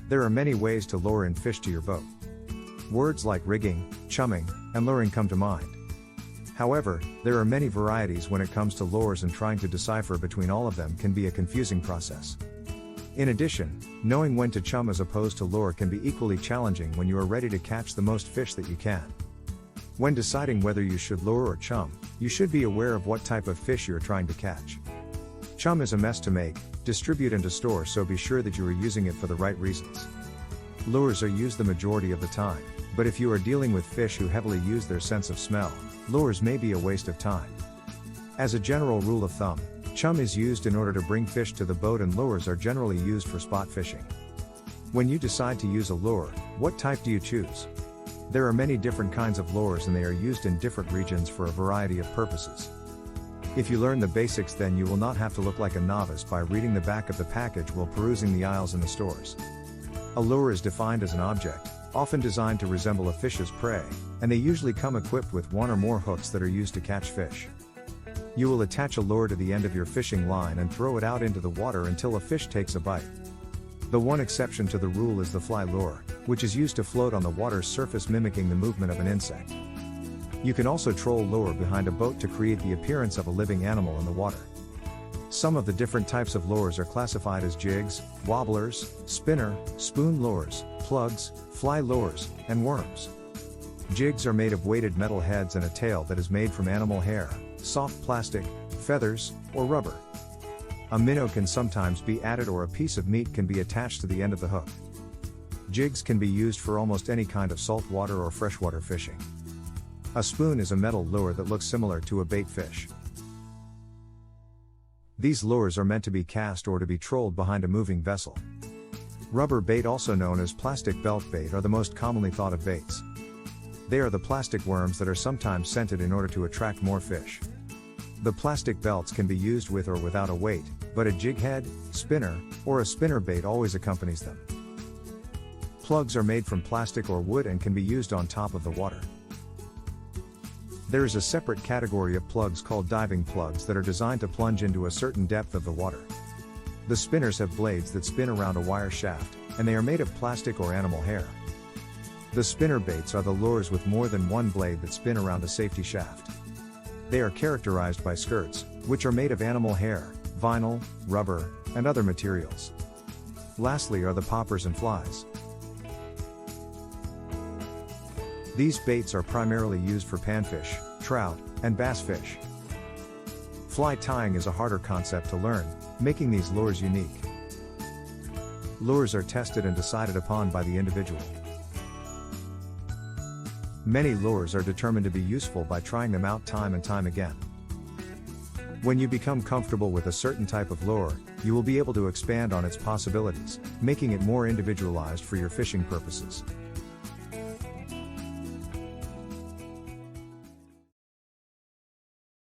There are many ways to lure in fish to your boat. Words like rigging, chumming, and luring come to mind. However, there are many varieties when it comes to lures, and trying to decipher between all of them can be a confusing process. In addition, knowing when to chum as opposed to lure can be equally challenging when you are ready to catch the most fish that you can. When deciding whether you should lure or chum, you should be aware of what type of fish you are trying to catch. Chum is a mess to make, distribute, and to store, so be sure that you are using it for the right reasons. Lures are used the majority of the time, but if you are dealing with fish who heavily use their sense of smell, lures may be a waste of time. As a general rule of thumb, chum is used in order to bring fish to the boat, and lures are generally used for spot fishing. When you decide to use a lure, what type do you choose? There are many different kinds of lures, and they are used in different regions for a variety of purposes. If you learn the basics, then you will not have to look like a novice by reading the back of the package while perusing the aisles in the stores. A lure is defined as an object, often designed to resemble a fish's prey, and they usually come equipped with one or more hooks that are used to catch fish. You will attach a lure to the end of your fishing line and throw it out into the water until a fish takes a bite. The one exception to the rule is the fly lure, which is used to float on the water's surface, mimicking the movement of an insect. You can also troll lure behind a boat to create the appearance of a living animal in the water. Some of the different types of lures are classified as jigs, wobblers, spinner, spoon lures, plugs, fly lures, and worms. Jigs are made of weighted metal heads and a tail that is made from animal hair, soft plastic, feathers, or rubber. A minnow can sometimes be added, or a piece of meat can be attached to the end of the hook. Jigs can be used for almost any kind of saltwater or freshwater fishing. A spoon is a metal lure that looks similar to a bait fish. These lures are meant to be cast or to be trolled behind a moving vessel. Rubber bait, also known as plastic belt bait, are the most commonly thought of baits. They are the plastic worms that are sometimes scented in order to attract more fish. The plastic belts can be used with or without a weight, but a jig head, spinner, or a spinner bait always accompanies them. Plugs are made from plastic or wood and can be used on top of the water. There is a separate category of plugs called diving plugs that are designed to plunge into a certain depth of the water. The spinners have blades that spin around a wire shaft, and they are made of plastic or animal hair. The spinner baits are the lures with more than one blade that spin around a safety shaft. They are characterized by skirts, which are made of animal hair, vinyl, rubber, and other materials. Lastly are the poppers and flies. These baits are primarily used for panfish, trout, and bass fish. Fly tying is a harder concept to learn, making these lures unique. Lures are tested and decided upon by the individual. Many lures are determined to be useful by trying them out time and time again. When you become comfortable with a certain type of lure, you will be able to expand on its possibilities, making it more individualized for your fishing purposes.